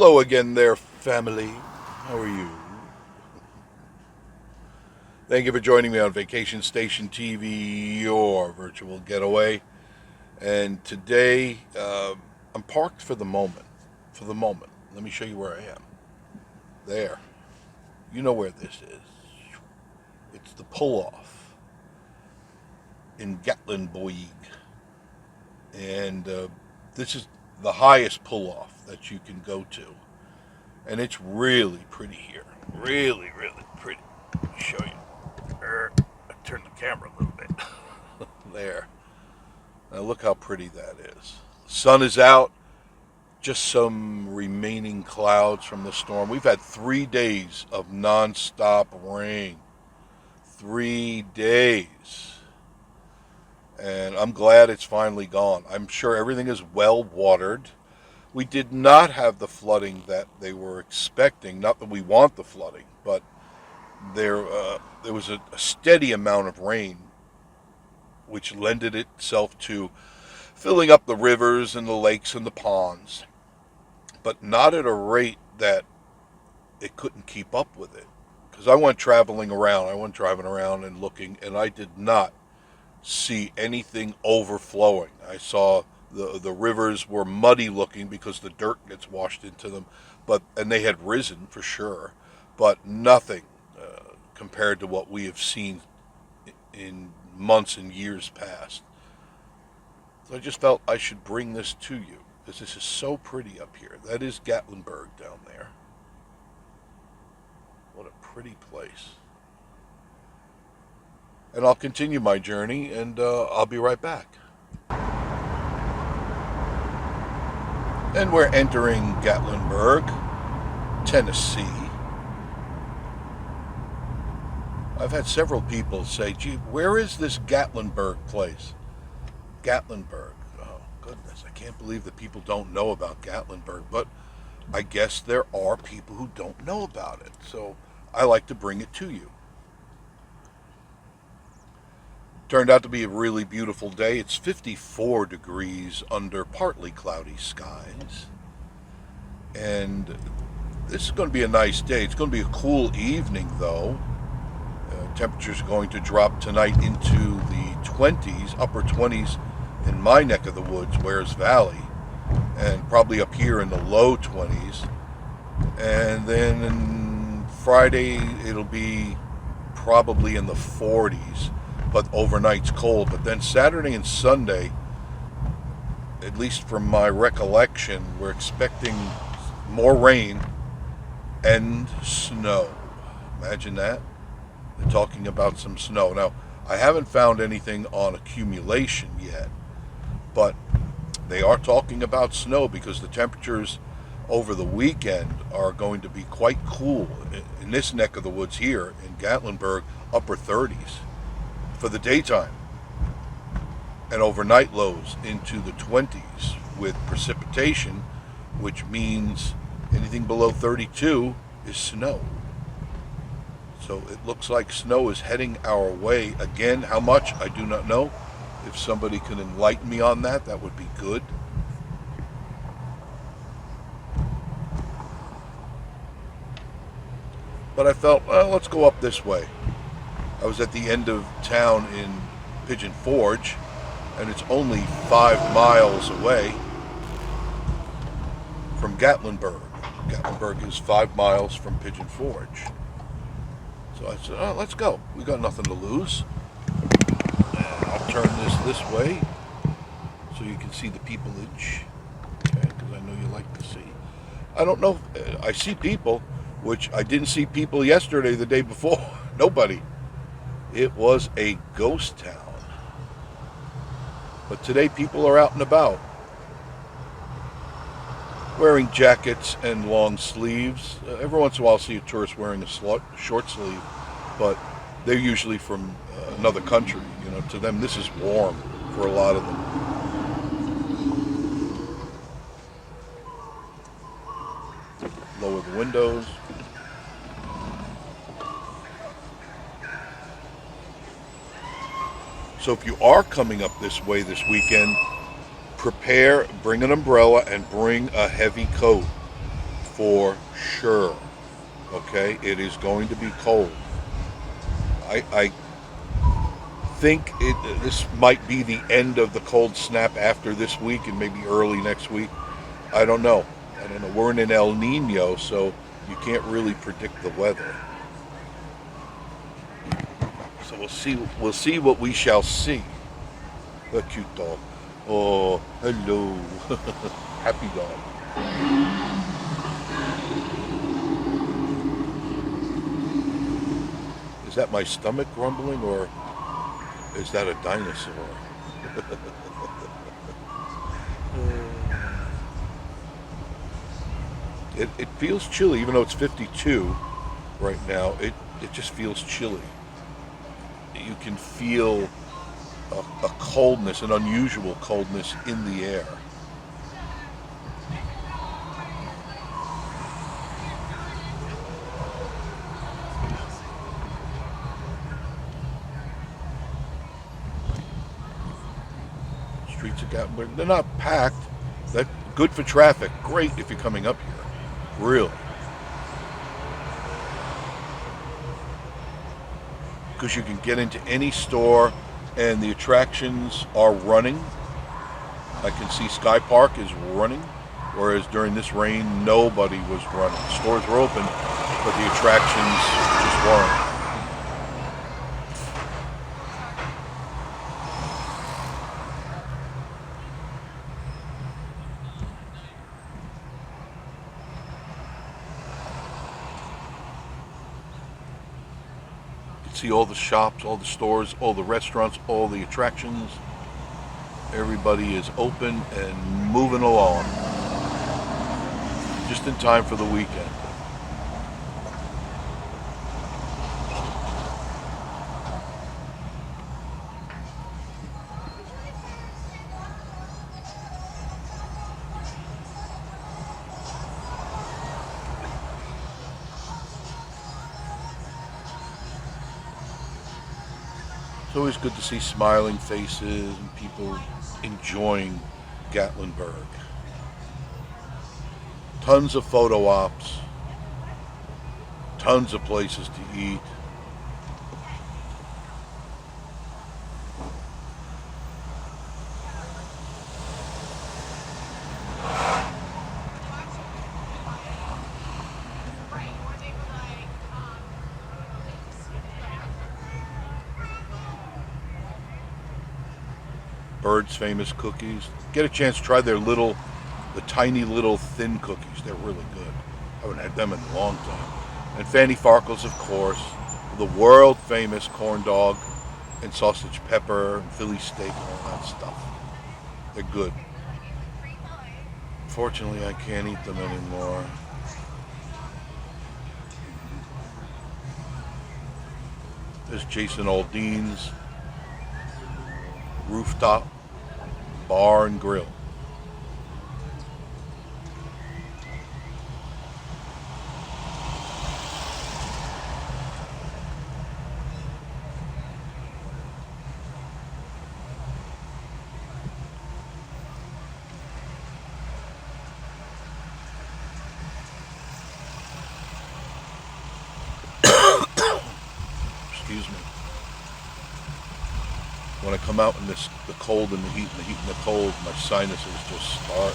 Hello again there, family. How are you? Thank you for joining me on Vacation Station TV, your virtual getaway. And today, I'm parked for the moment. For the moment. Let me show you where I am. There. You know where this is. It's the pull-off in Gatlinburg. And this is the highest pull-off that you can go to. And it's really pretty here. Really, really pretty. Let me show you. I turned the camera a little bit. There. Now look how pretty that is. The sun is out. Just some remaining clouds from the storm. We've had 3 days of non-stop rain. 3 days. And I'm glad it's finally gone. I'm sure everything is well watered. We did not have the flooding that they were expecting. Not that we want the flooding, but there was a steady amount of rain, which lended itself to filling up the rivers and the lakes and the ponds, but not at a rate that it couldn't keep up with it. Because I went driving around and looking, and I did not see anything overflowing. I saw the rivers were muddy looking because the dirt gets washed into them, and they had risen for sure, but nothing compared to what we have seen in months and years past. So I just felt I should bring this to you because this is so pretty up here. That is Gatlinburg down there. What a pretty place. And I'll continue my journey, and I'll be right back. And we're entering Gatlinburg, Tennessee. I've had several people say, gee, where is this Gatlinburg place? Gatlinburg. Oh, goodness. I can't believe that people don't know about Gatlinburg. But I guess there are people who don't know about it. So I like to bring it to you. Turned out to be a really beautiful day. It's 54 degrees under partly cloudy skies. And this is going to be a nice day. It's going to be a cool evening, though. Temperatures are going to drop tonight into the 20s, upper 20s in my neck of the woods, Wares Valley, and probably up here in the low 20s. And then on Friday, it'll be probably in the 40s, but overnight's cold. But then Saturday and Sunday, at least from my recollection, we're expecting more rain and snow. Imagine that. They're talking about some snow. Now, I haven't found anything on accumulation yet, but they are talking about snow because the temperatures over the weekend are going to be quite cool. In this neck of the woods here in Gatlinburg, upper 30s for the daytime, and overnight lows into the 20s with precipitation, which means anything below 32 is snow. So it looks like snow is heading our way again. How much, I do not know. If somebody can enlighten me on that, that would be good. But I felt, well, let's go up this way. I was at the end of town in Pigeon Forge, and it's only 5 miles away from Gatlinburg. Gatlinburg is 5 miles from Pigeon Forge. So I said, oh, let's go. We got nothing to lose. And I'll turn this way so you can see the peopleage. Okay, because I know you like to see. I don't know. I see people, which I didn't see people yesterday, the day before. Nobody. It was a ghost town. But today people are out and about, wearing jackets and long sleeves. Every once in a while I'll see a tourist wearing a short sleeve, but they're usually from another country. You know, to them this is warm for a lot of them. Lower the windows. So if you are coming up this way this weekend, bring an umbrella and bring a heavy coat for sure. Okay, it is going to be cold. I think this might be the end of the cold snap after this week and maybe early next week. I don't know. We're in an El Nino, so you can't really predict the weather. So we'll see. We'll see what we shall see. A cute dog. Oh, hello. Happy dog. Is that my stomach grumbling, or is that a dinosaur? It feels chilly, even though it's 52 right now. It just feels chilly. You can feel a coldness, an unusual coldness in the air. Streets of Gatlinburg, they're not packed. That's good for traffic. Great if you're coming up here. Really. Because you can get into any store and the attractions are running. I can see Sky Park is running, whereas during this rain, nobody was running. Stores were open, but the attractions just weren't. See all the shops, all the stores, all the restaurants, all the attractions. Everybody is open and moving along. Just in time for the weekend. It's always good to see smiling faces and people enjoying Gatlinburg. Tons of photo ops, tons of places to eat. Bird's famous cookies. Get a chance to try the tiny little thin cookies. They're really good. I haven't had them in a long time. And Fanny Farkle's, of course. The world famous corn dog and sausage pepper and Philly steak and all that stuff. They're good. Fortunately, I can't eat them anymore. There's Jason Aldean's rooftop bar and grill. Excuse me. When I come out in the cold and the heat and the cold, my sinuses just start.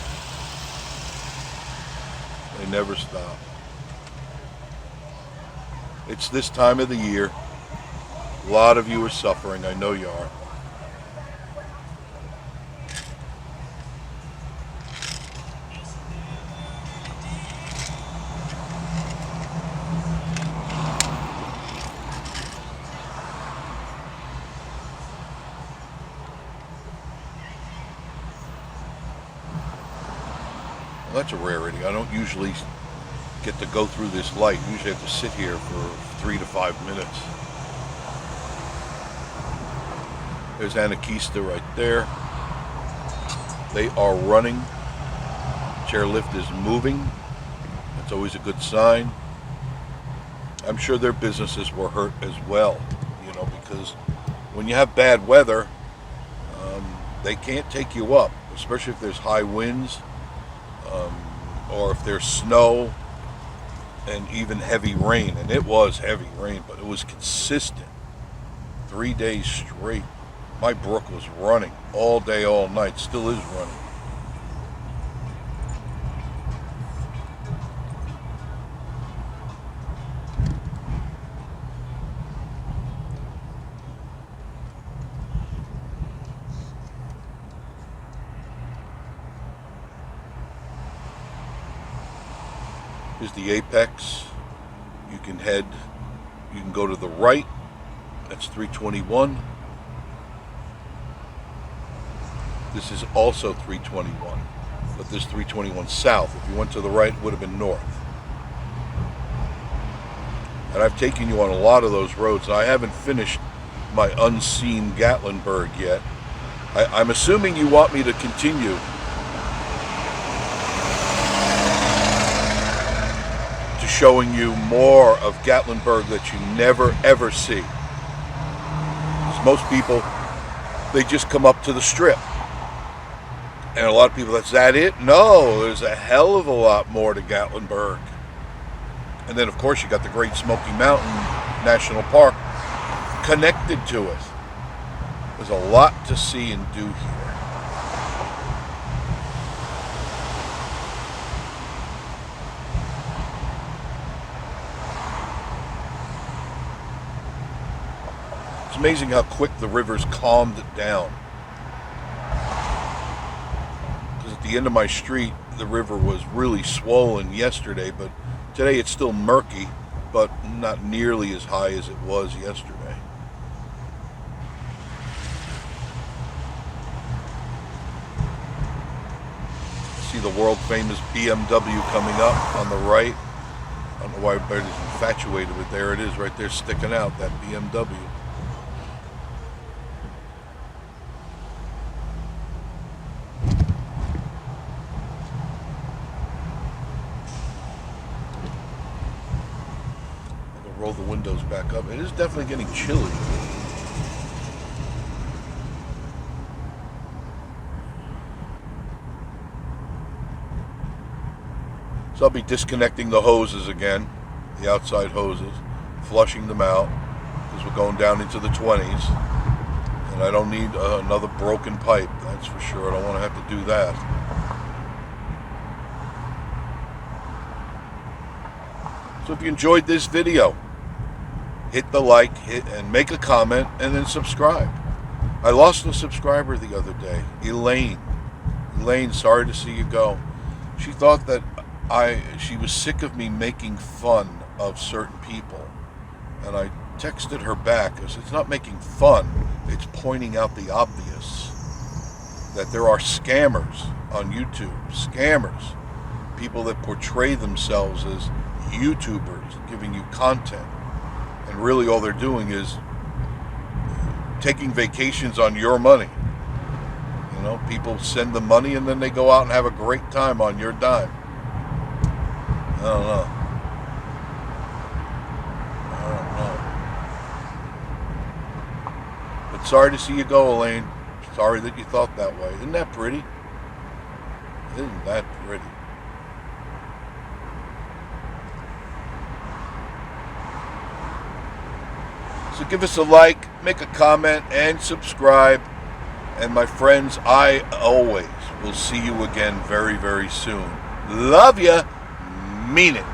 They never stop. It's this time of the year. A lot of you are suffering. I know you are. Well, that's a rarity. I don't usually get to go through this light. I usually have to sit here for 3 to 5 minutes. There's Anakista right there. They are running. Chairlift is moving. That's always a good sign. I'm sure their businesses were hurt as well, because when you have bad weather, they can't take you up, especially if there's high winds, or if there's snow and even heavy rain. And it was heavy rain, but it was consistent. 3 days straight. My brook was running all day, all night. Still is running. Here's the apex. You can go to the right. That's 321. This is also 321, but this 321 south. If you went to the right, it would have been north. And I've taken you on a lot of those roads. I haven't finished my unseen Gatlinburg yet. I'm assuming you want me to continue to showing you more of Gatlinburg that you never ever see. Because most people, they just come up to the strip. And a lot of people, that's that it? No, there's a hell of a lot more to Gatlinburg. And then, of course, you got the Great Smoky Mountain National Park connected to it. There's a lot to see and do here. It's amazing how quick the river's calmed it down. Because at the end of my street, the river was really swollen yesterday, but today it's still murky, but not nearly as high as it was yesterday. See the world famous BMW coming up on the right. I don't know why everybody's infatuated with it. There it is right there sticking out, that BMW. Roll the windows back up. It is definitely getting chilly. So I'll be disconnecting the hoses again, the outside hoses, flushing them out, because we're going down into the 20s. And I don't need another broken pipe, that's for sure. I don't want to have to do that. So if you enjoyed this video, hit the like, and make a comment, and then subscribe. I lost a subscriber the other day, Elaine. Elaine, sorry to see you go. She thought that she was sick of me making fun of certain people. And I texted her back. I said, it's not making fun, it's pointing out the obvious. That there are scammers on YouTube. Scammers. People that portray themselves as YouTubers, giving you content. And really all they're doing is taking vacations on your money. You know, people send them money and then they go out and have a great time on your dime. I don't know. But sorry to see you go, Elaine. Sorry that you thought that way. Isn't that pretty? Isn't that pretty? So give us a like, make a comment, and subscribe. And my friends, I always will see you again very, very soon. Love ya. Mean it.